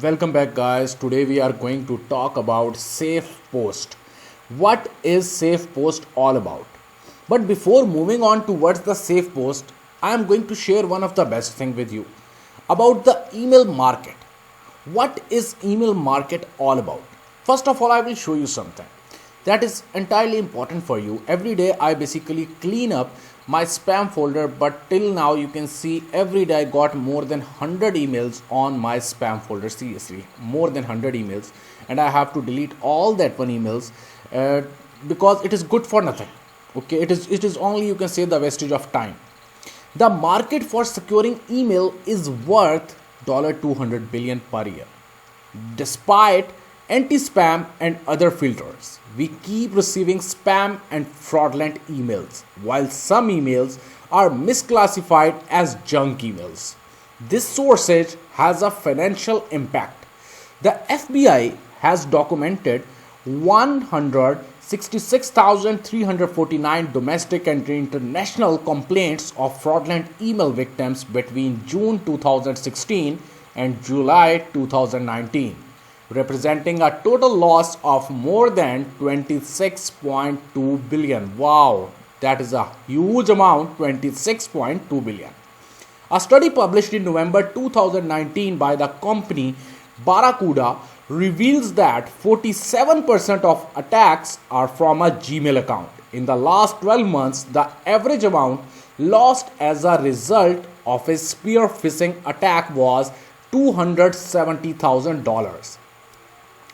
Welcome back, guys. Today we are going to talk about Safe Post. What is Safe Post all about? But before moving on towards the Safe Post, I am going to share one of the best thing with you about the email market. What is email market all about? First of all, I will show you something that is entirely important for you. Every day I basically clean up my spam folder, but till now you can see every day I got more than 100 emails on my spam folder. Seriously, more than 100 emails, and I have to delete all that one emails uh, because it is good for nothing. Okay, it is only, you can say, the wastage of time. The market for securing email is worth $200 billion per year. Despite anti spam and other filters, we keep receiving spam and fraudulent emails, while some emails are misclassified as junk emails. This sourcage has a financial impact. The FBI has documented 166,349 domestic and international complaints of fraudulent email victims between June 2016 and July 2019, representing a total loss of more than 26.2 billion. Wow, that is a huge amount, 26.2 billion. A study published in November 2019 by the company Barracuda reveals that 47% of attacks are from a Gmail account. In the last 12 months, the average amount lost as a result of a spear phishing attack was $270,000.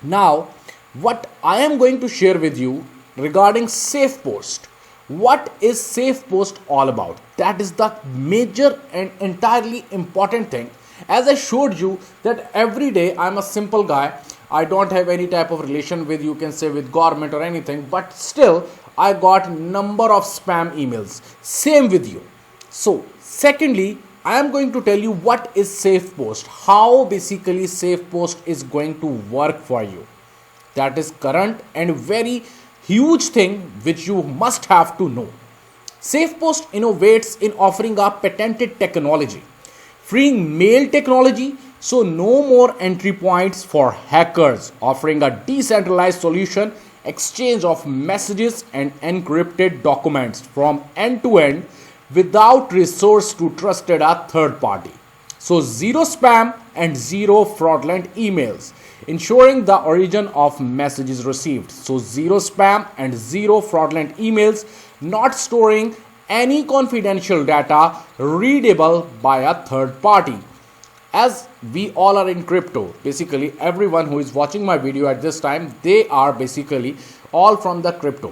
Now, what I am going to share with you regarding SafePost. What is SafePost all about? That is the major and entirely important thing. As I showed you that every day I'm a simple guy. I don't have any type of relation with, you can say, with government or anything, but still I got number of spam emails. Same with you. So, secondly, I am going to tell you what is SafePost, how basically SafePost is going to work for you. That is current and very huge thing which you must have to know. SafePost innovates in offering a patented technology, freeing mail technology, so no more entry points for hackers, offering a decentralized solution, exchange of messages and encrypted documents from end to end without resource to trusted a third party. So zero spam and zero fraudulent emails, ensuring the origin of messages received. So zero spam and zero fraudulent emails, not storing any confidential data readable by a third party. As we all are in crypto, basically everyone who is watching my video at this time, they are basically all from the crypto.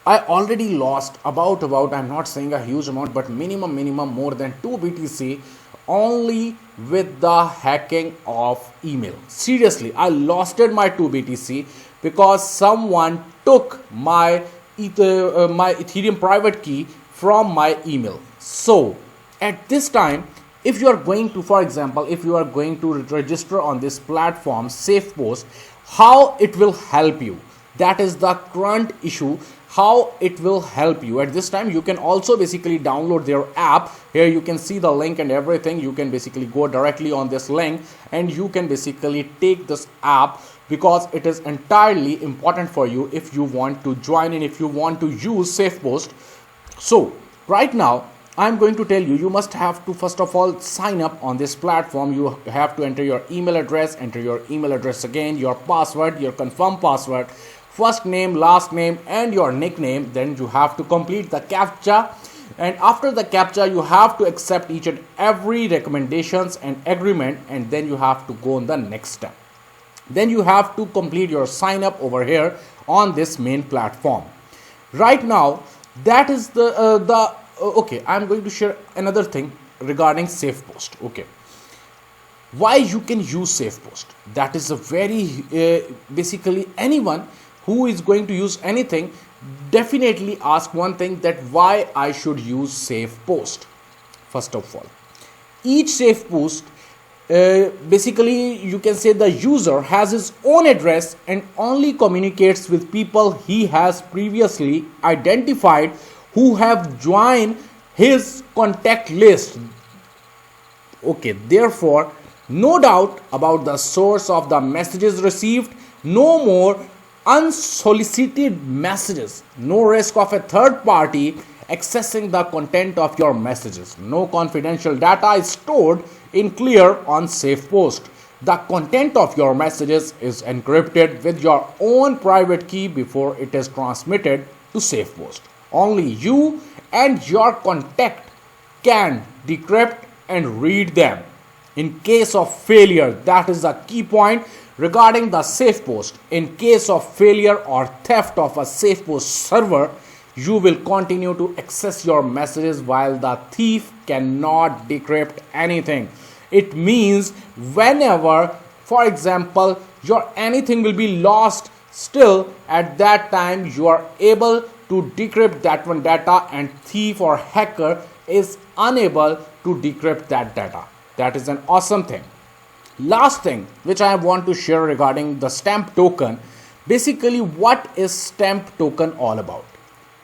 I already lost about I'm not saying a huge amount, but minimum more than 2 BTC only with the hacking of email. Seriously, I lost my 2 BTC because someone took my my Ethereum private key from my email. So at this time, if you are going to, for example, if you are going to register on this platform SafePost, how it will help you, that is the current issue. How it will help you at this time, you can also basically download their app. Here you can see the link and everything. You can basically go directly on this link and you can basically take this app, because it is entirely important for you if you want to join in, if you want to use SafePost. So right now I'm going to tell you, you must have to first of all sign up on this platform. You have to enter your email address, again, your password, your confirm password, first name, last name and your nickname. Then you have to complete the captcha, and after the captcha you have to accept each and every recommendations and agreement, and then you have to go on the next step. Then you have to complete your sign up over here on this main platform. Right now, that is okay, I'm going to share another thing regarding SafePost. Okay, why you can use SafePost? That is a very basically anyone who is going to use anything definitely ask one thing, that why I should use SafePost. First of all, each SafePost basically, you can say, the user has his own address and only communicates with people he has previously identified who have joined his contact list. Okay, therefore No doubt about the source of the messages received. No more unsolicited messages. No risk of a third party accessing the content of your messages. No confidential data is stored in clear on SafePost. The content of your messages is encrypted with your own private key before it is transmitted to SafePost. Only you and your contact can decrypt and read them. In case of failure, that is the key point regarding the SafePost. In case of failure or theft of a SafePost server, you will continue to access your messages while the thief cannot decrypt anything. It means whenever, for example, your anything will be lost, still at that time you are able to decrypt that one data, and thief or hacker is unable to decrypt that data. That is an awesome thing. Last thing which I want to share regarding the stamp token. Basically, what is stamp token all about?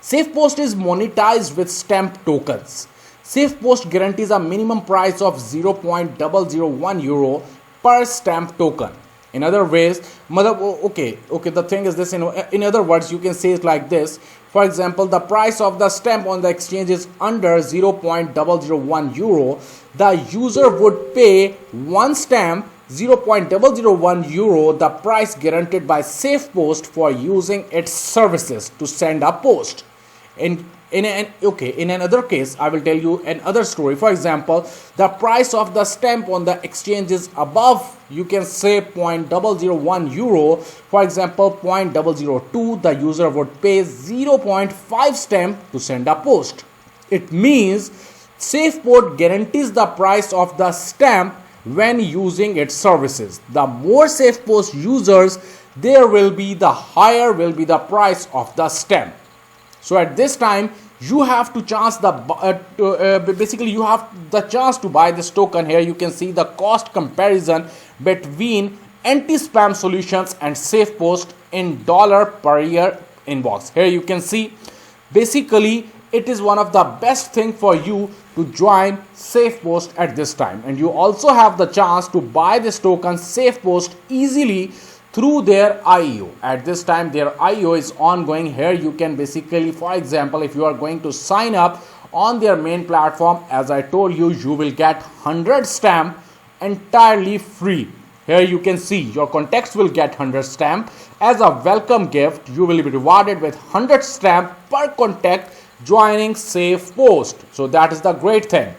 SafePost is monetized with stamp tokens. SafePost guarantees a minimum price of 0.001 euro per stamp token. In other ways, the thing is this, in other words, you can say it like this. For example, the price of the stamp on the exchange is under 0.001 euro. The user would pay one stamp 0.001 euro, the price guaranteed by SafePost for using its services to send a post. In another case, I will tell you another story. For example, the price of the stamp on the exchange is above, you can say, 0.001 euro. For example, 0.002, the user would pay 0.5 stamp to send a post. It means SafePost guarantees the price of the stamp when using its services. The more SafePost users there will be, the higher will be the price of the stamp. So at this time, you have to chance basically you have the chance to buy this token. Here you can see the cost comparison between anti-spam solutions and SafePost in dollar per year inbox. Here you can see basically it is one of the best thing for you to join SafePost at this time, and you also have the chance to buy this token SafePost easily through their IEO. At this time their IEO is ongoing. Here you can basically, for example, if you are going to sign up on their main platform, as I told you, you will get 100 stamp entirely free. Here you can see your contacts will get 100 stamp as a welcome gift. You will be rewarded with 100 stamp per contact joining SafePost. So that is the great thing.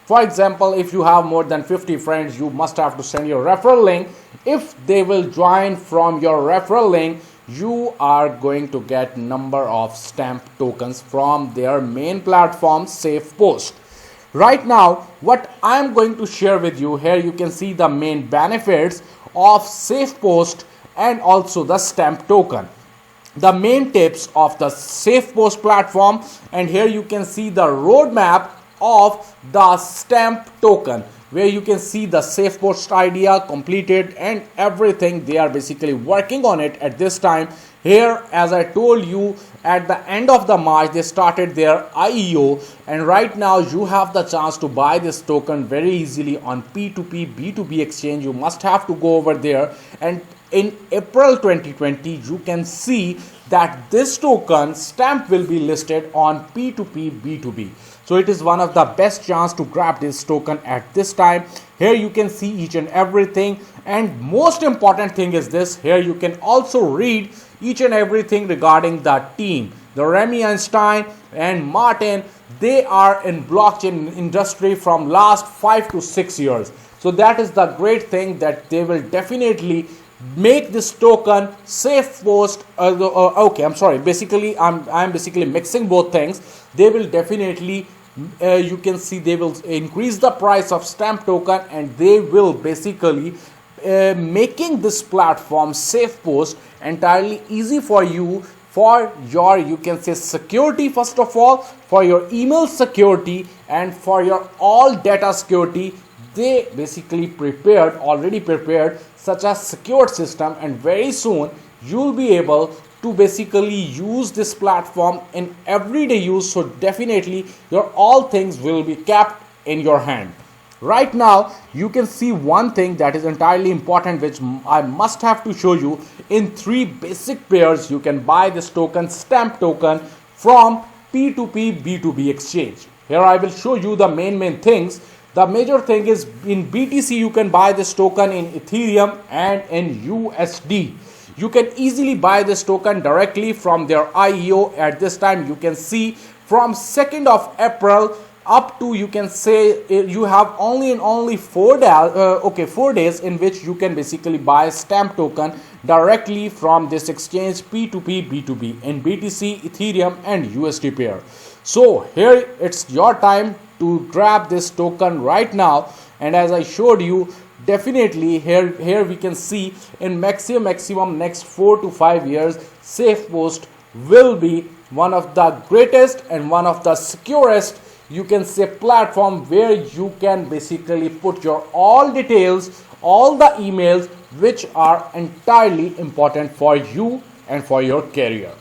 For example, if you have more than 50 friends, you must have to send your referral link. If they will join from your referral link, you are going to get number of stamp tokens from their main platform SafePost. Right now, what I am going to share with you, here you can see the main benefits of SafePost and also the stamp token. The main tips of the SafePost platform, and here you can see the roadmap of the stamp token, where you can see the SafePost idea completed and everything. They are basically working on it at this time. Here, as I told you, at the end of the March they started their IEO, and right now you have the chance to buy this token very easily on P2P B2B exchange. You must have to go over there, and in April 2020 you can see that this token stamp will be listed on P2P B2B. So it is one of the best chance to grab this token at this time. Here you can see each and everything, and most important thing is this. Here you can also read each and everything regarding the team. The Remy Einstein and Martin, they are in blockchain industry from last 5 to 6 years. So that is the great thing, that they will definitely make this token SafePost. Basically I'm basically mixing both things. They will definitely you can see they will increase the price of stamp token, and they will basically making this platform SafePost entirely easy for you, for your, you can say, security, first of all, for your email security and for your all data security. They basically already prepared such a secure system, and very soon you'll be able to basically use this platform in everyday use. So definitely your all things will be kept in your hand. Right now you can see one thing that is entirely important, which I must have to show you. In three basic pairs you can buy this token, stamp token, from P2P B2B exchange. Here I will show you the main things. The major thing is, in BTC you can buy this token in Ethereum and in USD. You can easily buy this token directly from their IEO. At this time you can see from 2nd of April up to, you can say, you have only 4 days in which you can basically buy stamp token directly from this exchange P2P B2B in BTC, Ethereum and USD pair. So here it's your time to grab this token right now. And as I showed you, definitely here we can see in maximum next 4 to 5 years, SafePost will be one of the greatest and one of the securest, you can say, platform where you can basically put your all details, all the emails which are entirely important for you and for your career.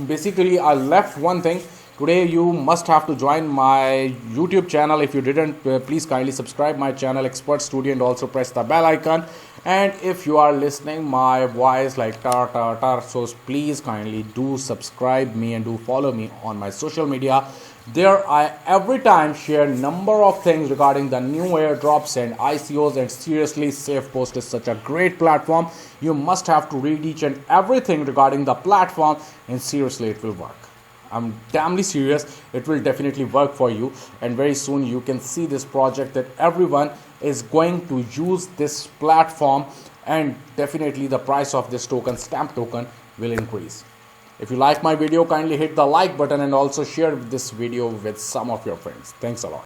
Basically I left one thing. Today you must have to join my YouTube channel. If you didn't, please kindly subscribe my channel Expert Studio and also press the bell icon. And if you are listening my voice like tar, so please kindly do subscribe me and do follow me on my social media. There I every time share number of things regarding the new airdrops and ICOs, and seriously SafePost is such a great platform. You must have to read each and everything regarding the platform, and seriously it will work. I'm damnly serious. It will definitely work for you, and very soon you can see this project that everyone is going to use this platform, and definitely the price of this token, stamp token, will increase. If you like my video, kindly hit the like button and also share this video with some of your friends. Thanks a lot.